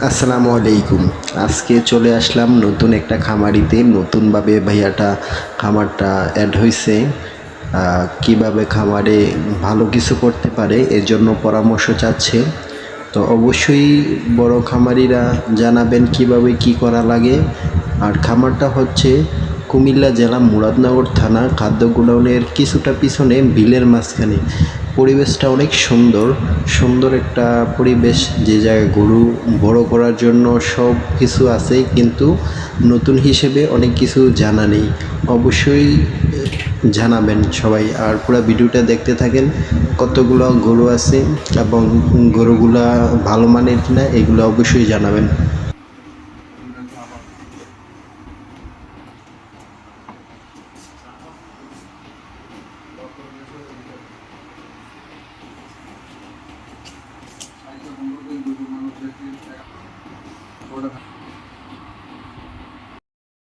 আসসালামু আলাইকুম। আজকে চলে আসলাম নতুন একটা খামারিতে। নতুনভাবে ভাইয়াটা খামারটা অ্যাড হইছে। কিভাবে খামারে ভালো কিছু করতে পারে এর জন্য পরামর্শ চাচ্ছে। তো অবশ্যই বড় খামারিরা জানাবেন কিভাবে কি করা লাগে। আর খামারটা হচ্ছে কুমিল্লা জেলা মুরাদনগর থানা খাদ্য গোডাউনের কিছুটা পিছনে বিলের মাঝখানে। পরিবেশটা অনেক সুন্দর, সুন্দর একটা পরিবেশ, যে জায়গায় গরু বড় করার জন্য সব কিছু আছে, কিন্তু নতুন হিসেবে অনেক কিছু জানা নেই। অবশ্যই জানাবেন সবাই, আর পুরো ভিডিওটা দেখতে থাকেন। কতগুলো গরু আছে এবং গরুগুলা ভালো মানের কিনা এগুলো অবশ্যই জানাবেন।